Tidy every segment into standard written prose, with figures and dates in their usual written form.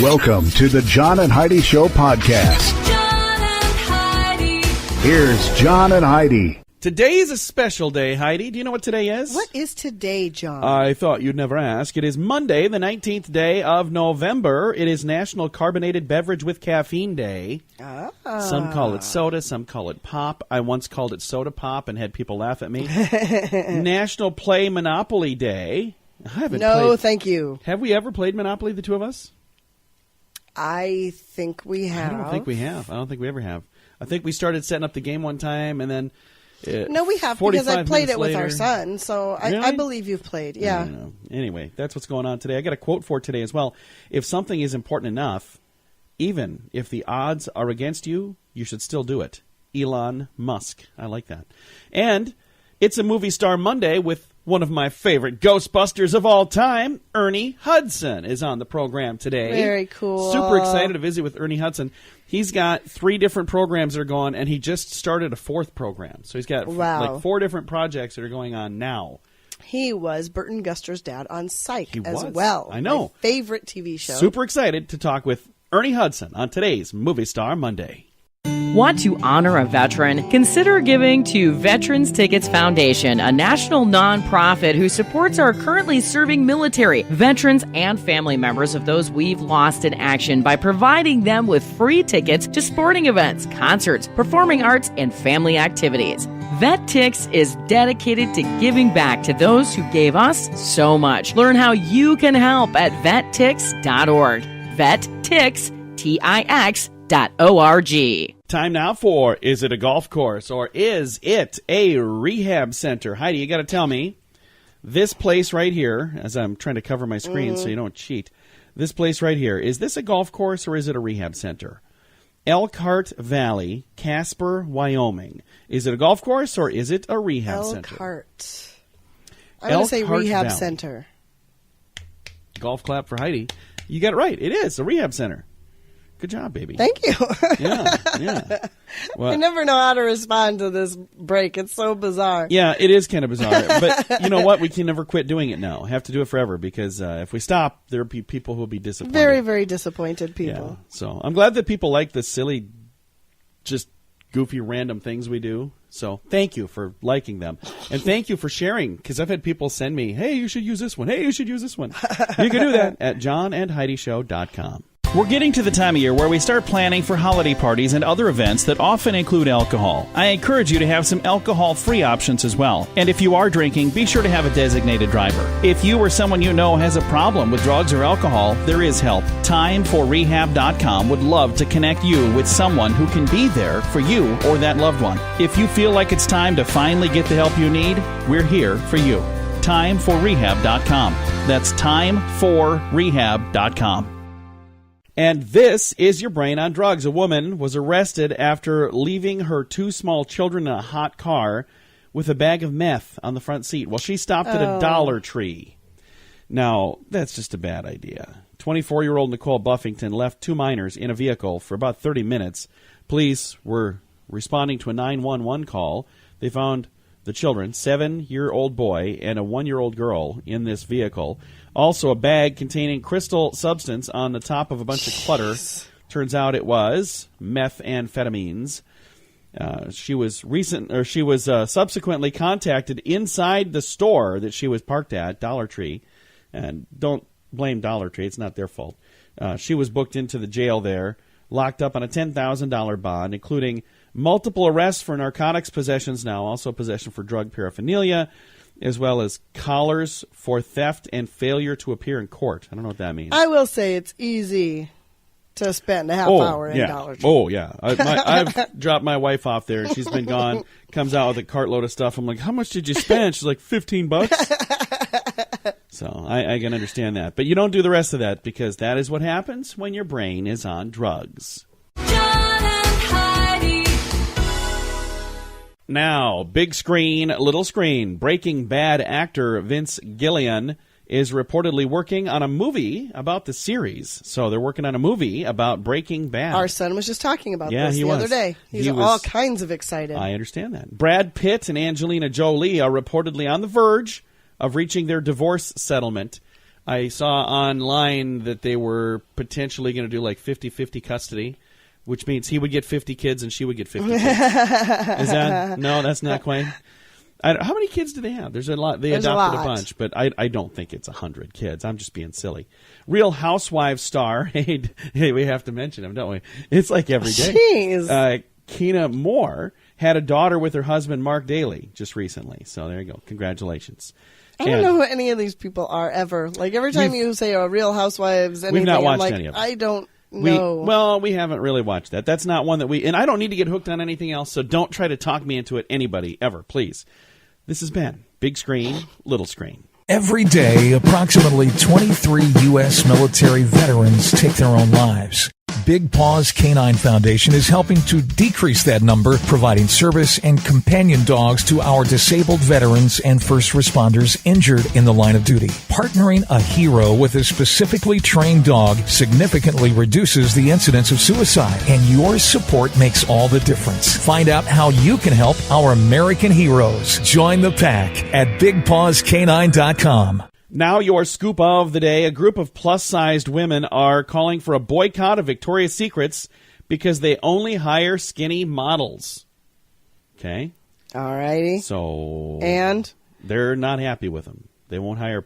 Welcome to the John and Heidi Show podcast. John and Heidi. Here's John and Heidi. Today is a special day, Heidi. Do you know what today is? What is today, John? I thought you'd never ask. It is Monday, the 19th day of November. It is National Carbonated Beverage with Caffeine Day. Some call it soda, some call it pop. I once called it soda pop and had people laugh at me. National Play Monopoly Day. I haven't played. Thank you. Have we ever played Monopoly, the two of us? I think we have. I don't think we have. I don't think we ever have. I think we started setting up the game one time, and then... No, we have, because I played it with our son, so Really? I believe you've played. Yeah. I don't know. Anyway, that's what's going on today. I got a quote for today as well. If something is important enough, even if the odds are against you, you should still do it. Elon Musk. I like that. And it's a Movie Star Monday with one of my favorite Ghostbusters of all time, Ernie Hudson, is on the program today. Very cool. Super excited to visit with Ernie Hudson. He's got 3 different programs that are going, and he just started a 4th program. So he's got like 4 different projects that are going on now. He was Burton Guster's dad on Psych as was. well. I know. My favorite TV show. Super excited to talk with Ernie Hudson on today's Movie Star Monday. Want to honor a veteran? Consider giving to Veterans Tickets Foundation, a national nonprofit who supports our currently serving military, veterans, and family members of those we've lost in action by providing them with free tickets to sporting events, concerts, performing arts, and family activities. VetTix is dedicated to giving back to those who gave us so much. Learn how you can help at vettix.org. VetTix, TIX.org. Time now for Is It a Golf Course or Is It a Rehab Center? Heidi, you got to tell me, this place right here, as I'm trying to cover my screen so you don't cheat, this place right here, is this a golf course or is it a rehab center? Elkhart Valley, Casper, Wyoming. Is it a golf course or is it a rehab center? Elkhart. I'm going to say rehab center. Golf clap for Heidi. You got it right. It is a rehab center. Good job, baby. Thank you. Yeah. Well, I never know how to respond to this break. It's so bizarre. Yeah, it is kind of bizarre. But you know what? We can never quit doing it now. Have to do it forever because if we stop, there will be people who will be disappointed. Very, very disappointed people. Yeah. So I'm glad that people like the silly, just goofy, random things we do. So thank you for liking them. And thank you for sharing, because I've had people send me, hey, you should use this one. Hey, you should use this one. You can do that at johnandheidishow.com. We're getting to the time of year where we start planning for holiday parties and other events that often include alcohol. I encourage you to have some alcohol-free options as well. And if you are drinking, be sure to have a designated driver. If you or someone you know has a problem with drugs or alcohol, there is help. TimeForRehab.com would love to connect you with someone who can be there for you or that loved one. If you feel like it's time to finally get the help you need, we're here for you. TimeForRehab.com. That's TimeForRehab.com. And this is your brain on drugs. A woman was arrested after leaving her 2 small children in a hot car with a bag of meth on the front seat while she stopped at a Dollar Tree. Now, that's just a bad idea. 24-year-old Nicole Buffington left 2 minors in a vehicle for about 30 minutes. Police were responding to a 911 call. They found the children, 7-year-old boy and a 1-year-old girl, in this vehicle. Also, a bag containing crystal substance on the top of a bunch of clutter. Turns out it was methamphetamines. She was subsequently contacted inside the store that she was parked at, Dollar Tree. And don't blame Dollar Tree; it's not their fault. She was booked into the jail there, locked up on a $10,000 bond, including multiple arrests for narcotics possessions now, also possession for drug paraphernalia, as well as collars for theft and failure to appear in court. I don't know what that means. I will say it's easy to spend a half hour in Dollar Tree. Oh, yeah. I've dropped my wife off there, and she's been gone, comes out with a cartload of stuff. I'm like, how much did you spend? She's like, $15. So I can understand that. But you don't do the rest of that, because that is what happens when your brain is on drugs. John and Heidi. Now, big screen, little screen. Breaking Bad actor Vince Gilligan is reportedly working on a movie about the series. So they're working on a movie about Breaking Bad. Our son was just talking about this the other day. He's He was all kinds of excited. I understand that. Brad Pitt and Angelina Jolie are reportedly on the verge of reaching their divorce settlement. I saw online that they were potentially going to do like 50-50 custody, which means he would get 50 kids and she would get 50 kids. Is that? No, that's not quite. How many kids do they have? There's a lot. They adopted a bunch, but I don't think it's 100 kids. I'm just being silly. Real Housewives star. Hey, we have to mention him, don't we? It's like every day. Jeez. Keena Moore had a daughter with her husband, Mark Daly, just recently. So there you go. Congratulations. I don't know who any of these people are ever. Like every time you say a Real Housewives, anything, we've not watched I'm like, any of them. I don't know. Well, we haven't really watched that. That's not one that and I don't need to get hooked on anything else, so don't try to talk me into it, anybody, ever, please. This has been Big Screen, Little Screen. Every day, approximately 23 U.S. military veterans take their own lives. Big Paws Canine Foundation is helping to decrease that number, providing service and companion dogs to our disabled veterans and first responders injured in the line of duty. Partnering a hero with a specifically trained dog significantly reduces the incidence of suicide, and your support makes all the difference. Find out how you can help our American heroes. Join the pack at BigPawsCanine.com. Now your scoop of the day. A group of plus-sized women are calling for a boycott of Victoria's Secrets because they only hire skinny models. Okay? All righty. So... And? They're not happy with them. They won't hire...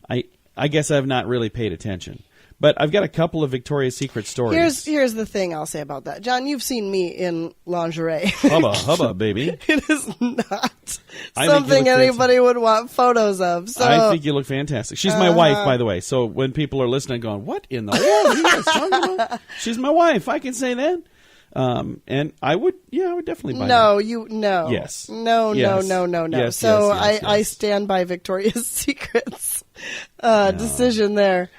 I guess I've not really paid attention. But I've got a couple of Victoria's Secret stories. Here's the thing I'll say about that. John, you've seen me in lingerie. Hubba, baby. It is not I something anybody would want photos of. So I think you look fantastic. She's my wife, by the way. So when people are listening going, what in the world are you guys talking about? She's my wife. I can say that. And I would definitely buy that. No. Yes. No. Yes, so yes. I stand by Victoria's Secret's decision there.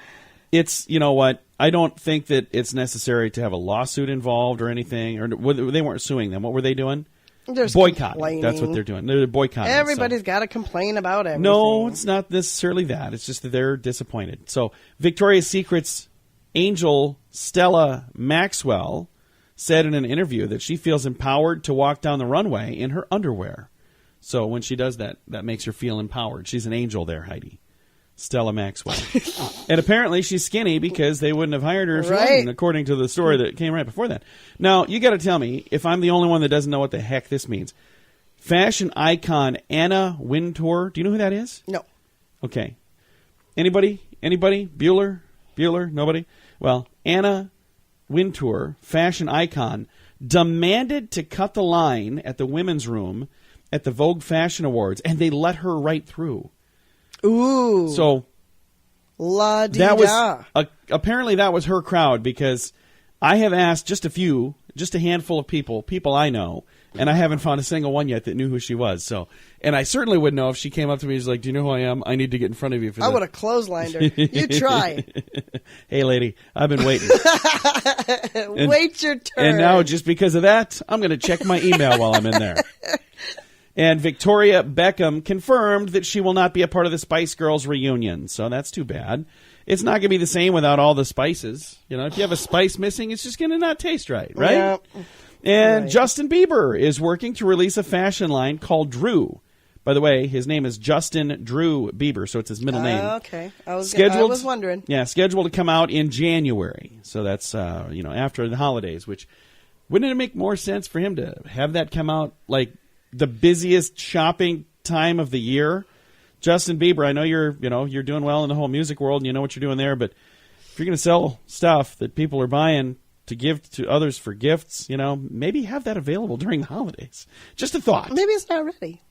It's, you know what, I don't think that it's necessary to have a lawsuit involved or anything. Or they weren't suing them. What were they doing? They're boycotting. That's what they're doing. They're boycotting. Everybody's got to complain about everything. No, it's not necessarily that. It's just that they're disappointed. So Victoria's Secret's Angel Stella Maxwell said in an interview that she feels empowered to walk down the runway in her underwear. So when she does that, that makes her feel empowered. She's an angel there, Heidi. Stella Maxwell. And apparently she's skinny because they wouldn't have hired her if she wasn't, according to the story that came right before that. Now, you got to tell me if I'm the only one that doesn't know what the heck this means. Fashion icon Anna Wintour. Do you know who that is? No. Okay. Anybody? Bueller? Nobody? Well, Anna Wintour, fashion icon, demanded to cut the line at the women's room at the Vogue Fashion Awards, and they let her right through. Ooh. So La-dee-da. that was apparently that was her crowd, because I have asked just a handful of people I know, and I haven't found a single one yet that knew who she was. So, and I certainly would know if she came up to me and was like, "Do you know who I am? I need to get in front of you for I this." would have clotheslined her. You try. Hey, lady, I've been waiting. Wait your turn. And now, just because of that, I'm going to check my email while I'm in there. And Victoria Beckham confirmed that she will not be a part of the Spice Girls reunion. So that's too bad. It's not going to be the same without all the spices. You know, if you have a spice missing, it's just going to not taste right? Yeah. And Justin Bieber is working to release a fashion line called Drew. By the way, his name is Justin Drew Bieber, so it's his middle name. Okay. I was wondering. Yeah, scheduled to come out in January. So that's, after the holidays, which wouldn't it make more sense for him to have that come out like the busiest shopping time of the year? Justin Bieber, I know you're doing well in the whole music world and you know what you're doing there, but if you're going to sell stuff that people are buying to give to others for gifts, maybe have that available during the holidays. Just a thought. Maybe it's not ready.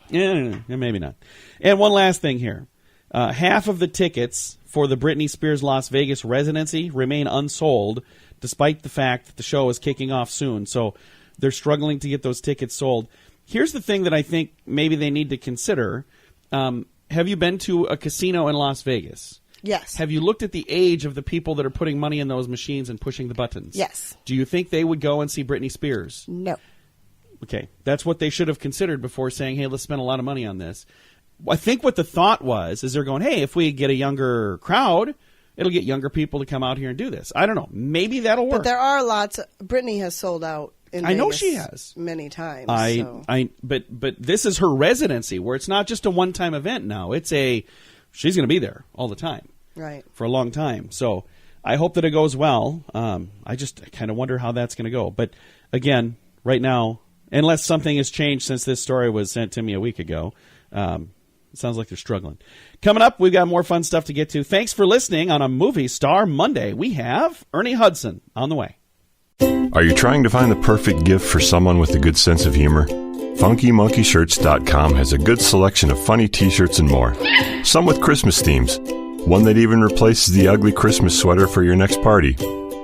Yeah, maybe not. And one last thing here. Half of the tickets for the Britney Spears Las Vegas residency remain unsold, despite the fact that the show is kicking off soon. So they're struggling to get those tickets sold. Here's the thing that I think maybe they need to consider. Have you been to a casino in Las Vegas? Yes. Have you looked at the age of the people that are putting money in those machines and pushing the buttons? Yes. Do you think they would go and see Britney Spears? No. Okay, that's what they should have considered before saying, hey, let's spend a lot of money on this. I think what the thought was is they're going, hey, if we get a younger crowd, it'll get younger people to come out here and do this. I don't know. Maybe that'll work. But there are lots. Britney has sold out in Vegas. I know she has. Many times. But this is her residency where it's not just a one-time event now. She's going to be there all the time. Right. for a long time. So I hope that it goes well. I just kind of wonder how that's going to go. But again, right now, unless something has changed since this story was sent to me a week ago, it sounds like they're struggling. Coming up, we've got more fun stuff to get to. Thanks for listening on a Movie Star Monday. We have Ernie Hudson on the way. Are you trying to find the perfect gift for someone with a good sense of humor? FunkyMonkeyShirts.com has a good selection of funny t-shirts and more. Some with Christmas themes. One that even replaces the ugly Christmas sweater for your next party.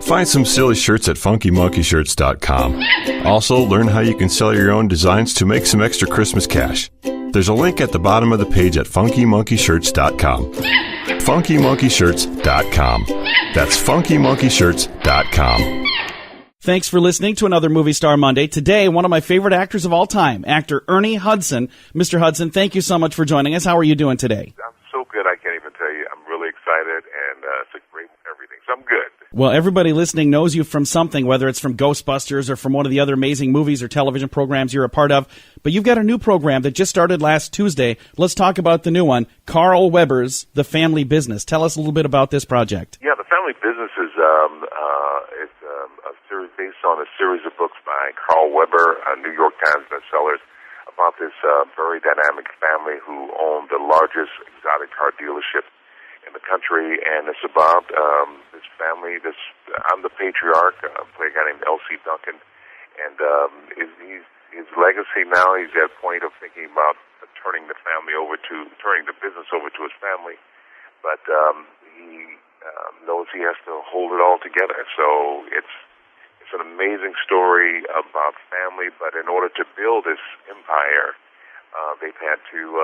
Find some silly shirts at FunkyMonkeyShirts.com. Also, learn how you can sell your own designs to make some extra Christmas cash. There's a link at the bottom of the page at FunkyMonkeyShirts.com. FunkyMonkeyShirts.com. That's FunkyMonkeyShirts.com. Thanks for listening to another Movie Star Monday. Today, one of my favorite actors of all time, actor Ernie Hudson. Mr. Hudson, thank you so much for joining us. How are you doing today? I'm so good, I can't even tell you. I'm really excited, and it's a great everything. So I'm good. Well, everybody listening knows you from something, whether it's from Ghostbusters or from one of the other amazing movies or television programs you're a part of. But you've got a new program that just started last Tuesday. Let's talk about the new one, Carl Weber's The Family Business. Tell us a little bit about this project. Yeah, The Family Business is a series based on a series of books by Carl Weber, New York Times bestsellers, about this very dynamic family who owned the largest exotic car dealership in the country, and it's about this family. I'm the patriarch, play a guy named L.C. Duncan, and his legacy now. He's at a point of thinking about turning the business over to his family, but he knows he has to hold it all together. So it's an amazing story about family, but in order to build this empire, they've had to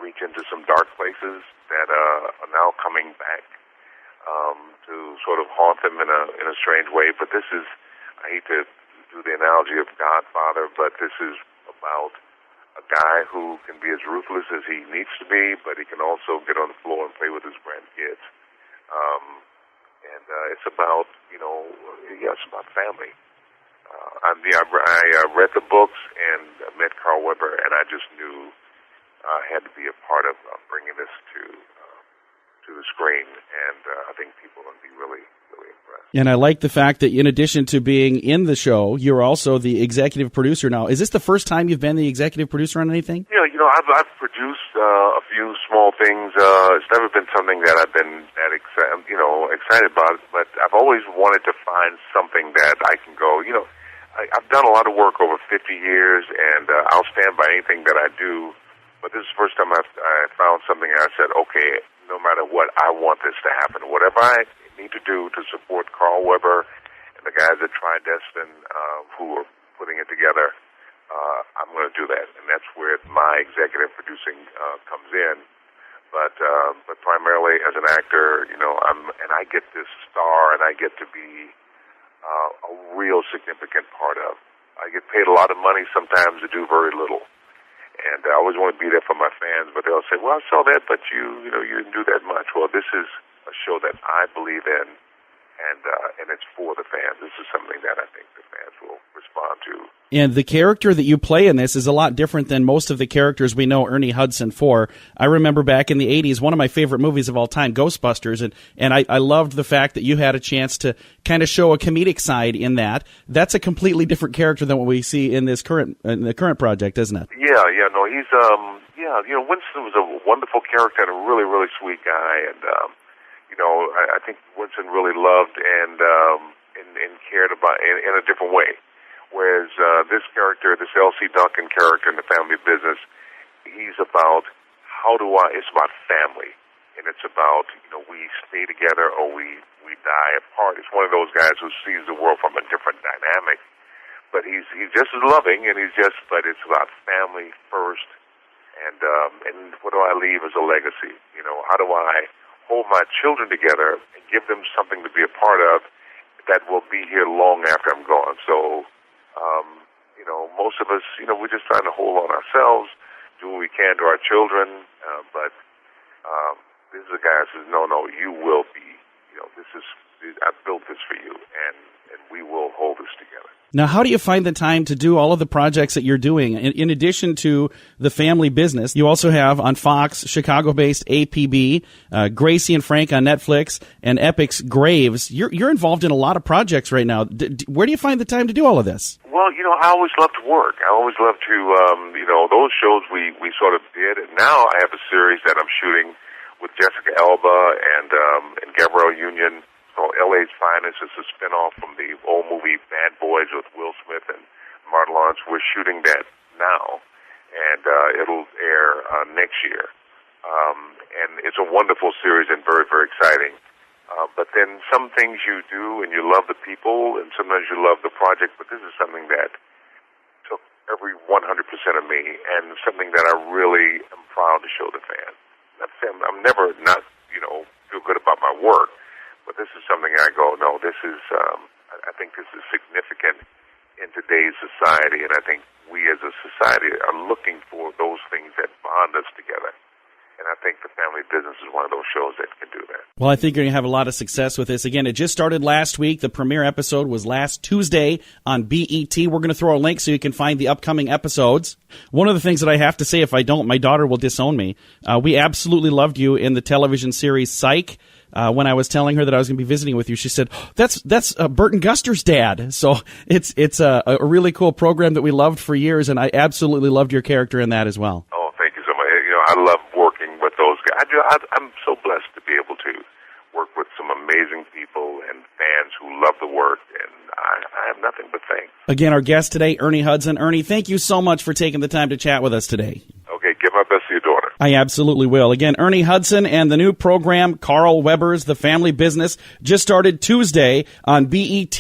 reach into some dark places that are now coming back to sort of haunt them in a strange way. But this is, I hate to do the analogy of Godfather, but this is about a guy who can be as ruthless as he needs to be, but he can also get on the floor and play with his grandkids. It's about, it's about family. I read the books and met Carl Weber, and I just knew I had to be a part of bringing this to the screen, and I think people are going to be really, really impressed. And I like the fact that in addition to being in the show, you're also the executive producer now. Is this the first time you've been the executive producer on anything? Yeah, I've produced a few small things. It's never been something that I've been that excited about, but I've always wanted to find something that I can go, I've done a lot of work over 50 years, and I'll stand by anything that I do, but this is the first time I found something and I said, okay, no matter what, I want this to happen. Whatever I need to do to support Carl Weber and the guys at Tridestin who are putting it together, I'm going to do that, and that's where my executive producing comes in. But primarily as an actor, I get this star, and I get to be a real significant part of. I get paid a lot of money sometimes to do very little, and I always want to be there for my fans. But they'll say, "Well, I saw that, but you didn't do that much." Well, this is a show that I believe in, and it's for the fans. This is something that I think the fans will respond to. And the character that you play in this is a lot different than most of the characters we know Ernie Hudson for. I remember back in the 80s, one of my favorite movies of all time, Ghostbusters, and I loved the fact that you had a chance to kind of show a comedic side in that. That's a completely different character than what we see in the current project, isn't it? Yeah, no, he's Winston was a wonderful character and a really, really sweet guy, and I think Winston really loved and cared about in a different way. Whereas this character, this L.C. Duncan character in The Family Business, he's about it's about family, and it's about we stay together or we die apart. It's one of those guys who sees the world from a different dynamic, but he's just as loving, and but it's about family first, and what do I leave as a legacy? How do I hold my children together and give them something to be a part of that will be here long after I'm gone. So, most of us, we're just trying to hold on ourselves, do what we can to our children, but this is a guy who says, no, you will be, I built this for you, and we will hold this together. Now, how do you find the time to do all of the projects that you're doing? In addition to the family business, you also have on Fox, Chicago-based APB, Gracie and Frank on Netflix, and Epic's Graves. You're involved in a lot of projects right now. Where do you find the time to do all of this? Well, I always love to work. I always love to, those shows we sort of did. And now I have a series that I'm shooting with Jessica Alba and Gabrielle Union. LA's Finest is a spinoff from the old movie Bad Boys with Will Smith and Martin Lawrence. We're shooting that now, and it'll air next year. And it's a wonderful series and very, very exciting. But then some things you do and you love the people, and sometimes you love the project, but this is something that took every 100% of me and something that I really am proud to show the fans. I'm never not, feel good about my work. But this is something I go, no, this is, I think this is significant in today's society, and I think we as a society are looking for those things that bond us together. And I think the family business is one of those shows that can do that. Well, I think you're going to have a lot of success with this. Again, it just started last week. The premiere episode was last Tuesday on BET. We're going to throw a link so you can find the upcoming episodes. One of the things that I have to say, if I don't, my daughter will disown me. We absolutely loved you in the television series Psych. When I was telling her that I was going to be visiting with you, she said, that's Burton Guster's dad. So it's a really cool program that we loved for years, and I absolutely loved your character in that as well. Oh, thank you so much. I love working with those guys. I'm so blessed to be able to work with some amazing people and fans who love the work, and I have nothing but thanks. Again, our guest today, Ernie Hudson. Ernie, thank you so much for taking the time to chat with us today. Okay, give my best to your daughter. I absolutely will. Again, Ernie Hudson and the new program, Carl Weber's The Family Business, just started Tuesday on BET,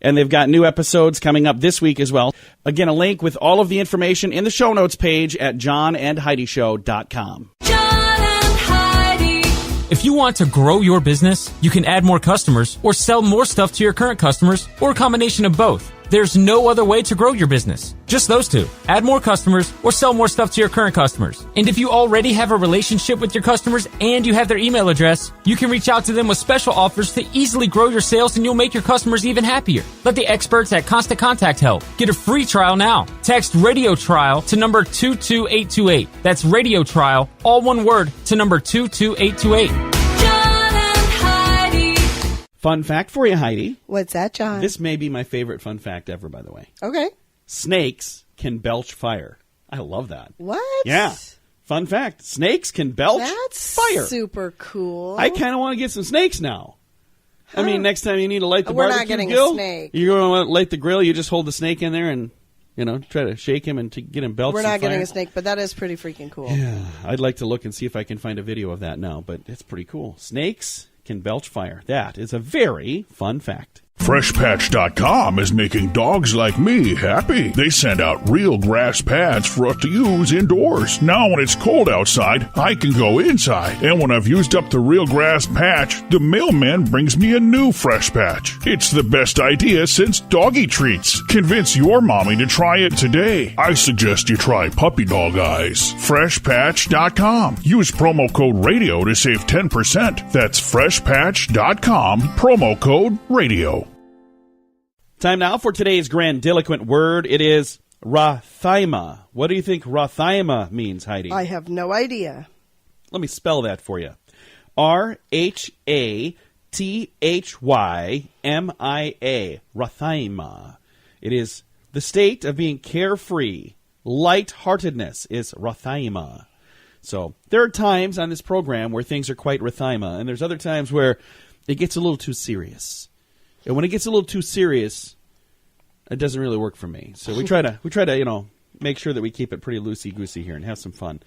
and they've got new episodes coming up this week as well. Again, a link with all of the information in the show notes page at johnandheidishow.com. John and Heidi. If you want to grow your business, you can add more customers or sell more stuff to your current customers, or a combination of both. There's no other way to grow your business. Just those two. Add more customers or sell more stuff to your current customers. And if you already have a relationship with your customers and you have their email address, you can reach out to them with special offers to easily grow your sales, and you'll make your customers even happier. Let the experts at Constant Contact help. Get a free trial now. Text Radio Trial to number 22828. That's Radio Trial, all one word, to number 22828. Fun fact for you, Heidi. What's that, John? This may be my favorite fun fact ever, by the way. Okay. Snakes can belch fire. I love that. What? Yeah. Fun fact. Snakes can belch That's fire. super cool. I kind of want to get some snakes now. I mean, next time you need to light the We're barbecue not getting grill, a snake. you're going to light the grill, you just hold the snake in there and, try to shake him and get him belch We're some not getting fire. a snake, but that is pretty freaking cool. Yeah. I'd like to look and see if I can find a video of that now, but it's pretty cool. Snakes can belch fire. That is a very fun fact. FreshPatch.com is making dogs like me happy. They send out real grass pads for us to use indoors. Now when it's cold outside, I can go inside. And when I've used up the real grass patch, the mailman brings me a new Fresh Patch. It's the best idea since doggy treats. Convince your mommy to try it today. I suggest you try Puppy Dog Eyes. FreshPatch.com. Use promo code RADIO to save 10%. That's FreshPatch.com, promo code RADIO. Time now for today's grandiloquent word. It is Rathaima. What do you think Rathaima means, Heidi? I have no idea. Let me spell that for you. R-H-A-T-H-Y-M-I-A. Rathaima. It is the state of being carefree. Lightheartedness is Rathaima. So there are times on this program where things are quite Rathaima, and there's other times where it gets a little too serious. And when it gets a little too serious, it doesn't really work for me. So we try to make sure that we keep it pretty loosey-goosey here and have some fun.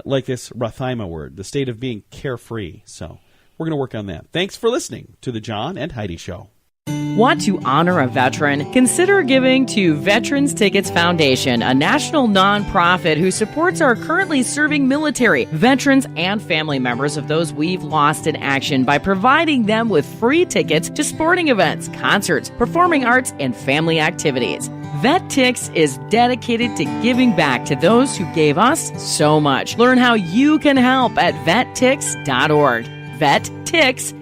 Like this Rathaima word, the state of being carefree. So we're going to work on that. Thanks for listening to the John and Heidi Show. Want to honor a veteran? Consider giving to Veterans Tickets Foundation, a national nonprofit who supports our currently serving military, veterans, and family members of those we've lost in action by providing them with free tickets to sporting events, concerts, performing arts, and family activities. VetTix is dedicated to giving back to those who gave us so much. Learn how you can help at vettix.org. VetTix,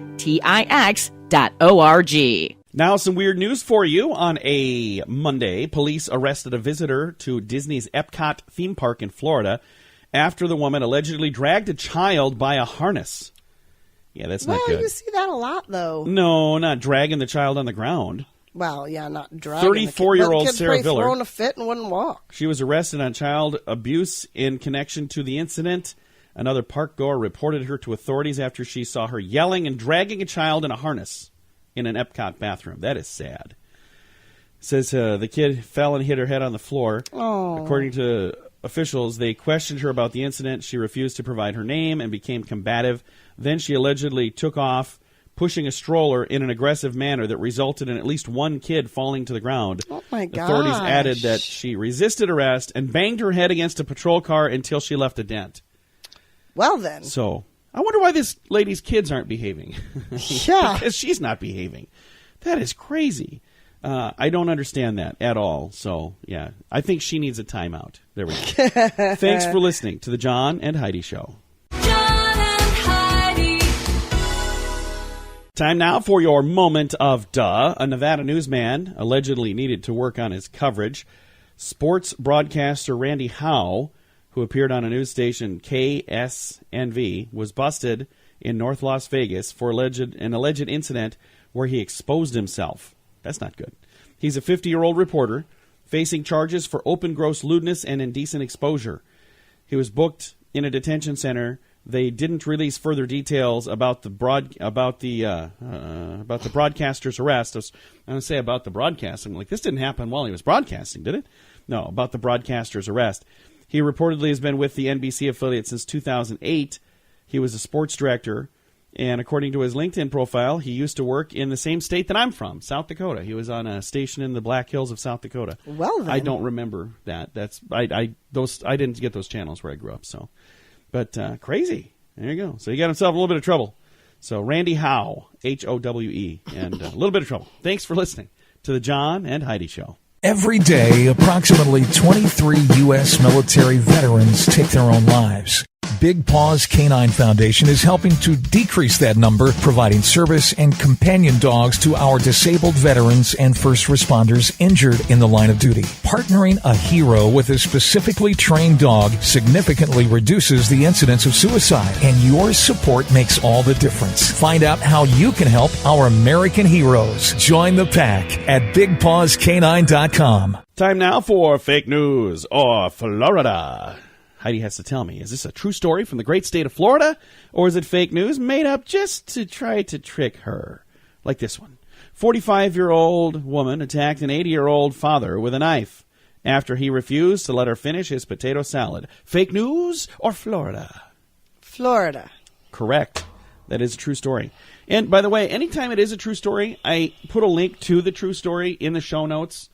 Tix.org. Now, some weird news for you. On a Monday, police arrested a visitor to Disney's Epcot theme park in Florida after the woman allegedly dragged a child by a harness. Yeah, that's not good. Well, you see that a lot, though. No, not dragging the child on the ground. Well, yeah, not dragging 34-year-old the kid. Sarah Viller. Throwing a fit and wouldn't walk. She was arrested on child abuse in connection to the incident. Another park goer reported her to authorities after she saw her yelling and dragging a child in a harness in an Epcot bathroom. That is sad. It says the kid fell and hit her head on the floor. Oh. According to officials, they questioned her about the incident. She refused to provide her name and became combative. Then she allegedly took off, pushing a stroller in an aggressive manner that resulted in at least one kid falling to the ground. Oh, my gosh. Authorities added that she resisted arrest and banged her head against a patrol car until she left a dent. Well, then. So, I wonder why this lady's kids aren't behaving. Yeah. Because she's not behaving. That is crazy. I don't understand that at all. So, yeah, I think she needs a timeout. There we go. Thanks for listening to the John and Heidi Show. John and Heidi. Time now for your moment of duh. A Nevada newsman allegedly needed to work on his coverage. Sports broadcaster Randy Howe, who appeared on a news station KSNV, was busted in North Las Vegas for an alleged incident where he exposed himself. That's not good. He's a 50-year-old reporter facing charges for open gross lewdness and indecent exposure. He was booked in a detention center. They didn't release further details about the broadcaster's arrest. I was going to say about the broadcast. I'm like, this didn't happen while he was broadcasting, did it? No, about the broadcaster's arrest. He reportedly has been with the NBC affiliate since 2008. He was a sports director. And according to his LinkedIn profile, he used to work in the same state that I'm from, South Dakota. He was on a station in the Black Hills of South Dakota. Well, then. I don't remember that. I didn't get those channels where I grew up. So, but crazy. There you go. So he got himself a little bit of trouble. So Randy Howe, Howe, and a little bit of trouble. Thanks for listening to the John and Heidi Show. Every day, approximately 23 U.S. military veterans take their own lives. Big Paws Canine Foundation is helping to decrease that number, providing service and companion dogs to our disabled veterans and first responders injured in the line of duty. Partnering a hero with a specifically trained dog significantly reduces the incidence of suicide, and your support makes all the difference. Find out how you can help our American heroes. Join the pack at BigPawsCanine.com. Time now for fake news or Florida. Heidi has to tell me, is this a true story from the great state of Florida, or is it fake news made up just to try to trick her? Like this one. 45-year-old woman attacked an 80-year-old father with a knife after he refused to let her finish his potato salad. Fake news or Florida? Florida. Correct. That is a true story. And by the way, anytime it is a true story, I put a link to the true story in the show notes.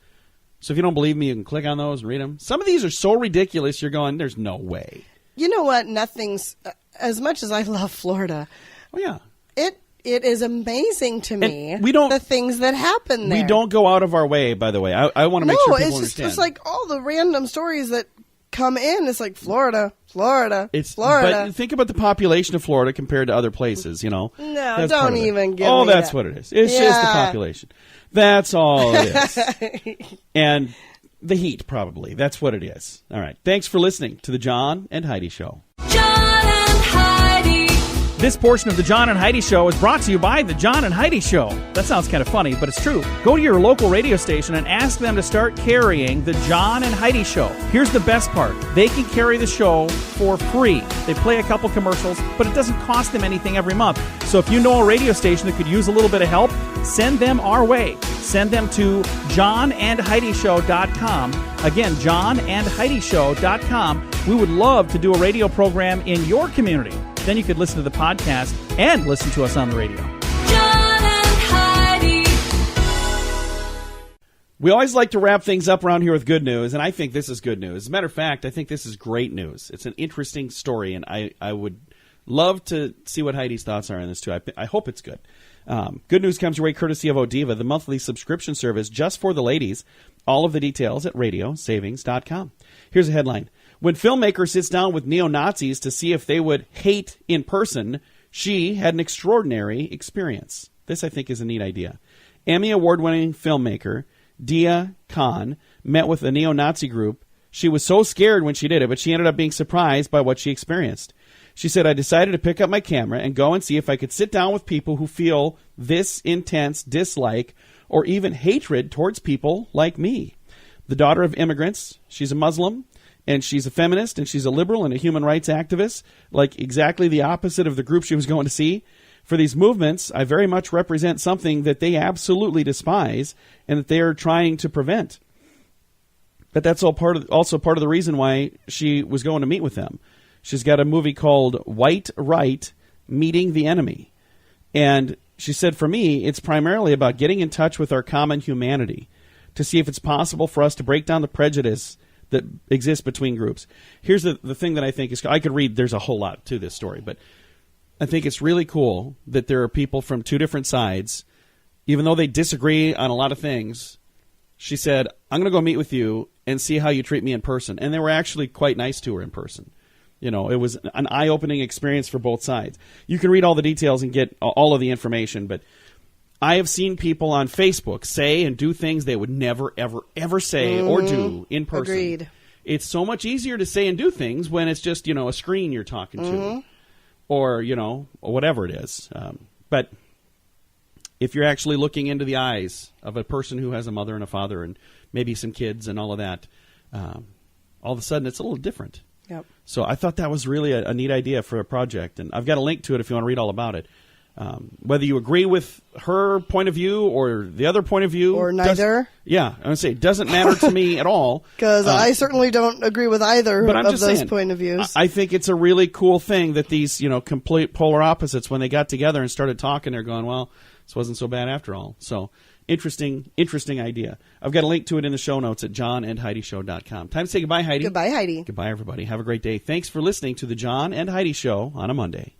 So if you don't believe me, you can click on those and read them. Some of these are so ridiculous, you're going, there's no way. You know what? Nothing's, as much as I love Florida. Oh, yeah. It is amazing to me, And we don't, the things that happen there. We don't go out of our way, by the way. I want to make sure people understand. No, it's just like all the random stories that come in. It's like Florida. But think about the population of Florida compared to other places, you know. No, that's don't even get Oh, me that's that. what it is. It's just the population. That's all it is. And the heat, probably. That's what it is. All right. Thanks for listening to the John and Heidi Show. John and Heidi. This portion of the John and Heidi Show is brought to you by the John and Heidi Show. That sounds kind of funny, but it's true. Go to your local radio station and ask them to start carrying the John and Heidi Show. Here's the best part. They can carry the show for free. They play a couple commercials, but it doesn't cost them anything every month. So if you know a radio station that could use a little bit of help, send them our way. Send them to johnandheidishow.com. Again, johnandheidishow.com. We would love to do a radio program in your community. Then you could listen to the podcast and listen to us on the radio. John and Heidi. We always like to wrap things up around here with good news, and I think this is good news. As a matter of fact, I think this is great news. It's an interesting story, and I would love to see what Heidi's thoughts are on this, too. I hope it's good. Good news comes your way courtesy of Odiva, the monthly subscription service just for the ladies. All of the details at radiosavings.com. Here's a headline. When filmmaker sits down with neo-Nazis to see if they would hate in person, she had an extraordinary experience. This, I think, is a neat idea. Emmy award-winning filmmaker Dia Khan met with a neo-Nazi group. She was so scared when she did it, but she ended up being surprised by what she experienced. She said, I decided to pick up my camera and go and see if I could sit down with people who feel this intense dislike or even hatred towards people like me. The daughter of immigrants, she's a Muslim, and she's a feminist, and she's a liberal and a human rights activist, like exactly the opposite of the group she was going to see. For these movements, I very much represent something that they absolutely despise and that they are trying to prevent. But that's also part of the reason why she was going to meet with them. She's got a movie called White Right, Meeting the Enemy. And she said, for me, it's primarily about getting in touch with our common humanity to see if it's possible for us to break down the prejudice that exists between groups. Here's the thing that I think is, I could read, there's a whole lot to this story, but I think it's really cool that there are people from two different sides, even though they disagree on a lot of things. She said, I'm going to go meet with you and see how you treat me in person. And they were actually quite nice to her in person. You know, it was an eye-opening experience for both sides. You can read all the details and get all of the information, but I have seen people on Facebook say and do things they would never, ever, ever say or do in person. Agreed. It's so much easier to say and do things when it's just, a screen you're talking to or, or whatever it is. But if you're actually looking into the eyes of a person who has a mother and a father and maybe some kids and all of that, all of a sudden it's a little different. Yep. So I thought that was really a neat idea for a project, and I've got a link to it if you want to read all about it. Whether you agree with her point of view or the other point of view. Or neither. I'm going to say it doesn't matter to me at all. Because I certainly don't agree with either but I'm of just those saying, point of views. I think it's a really cool thing that these, complete polar opposites, when they got together and started talking, they're going, well, this wasn't so bad after all. So interesting idea. I've got a link to it in the show notes at johnandheidishow.com. Time to say goodbye, Heidi. Goodbye, Heidi. Goodbye, everybody. Have a great day. Thanks for listening to the John and Heidi Show on a Monday.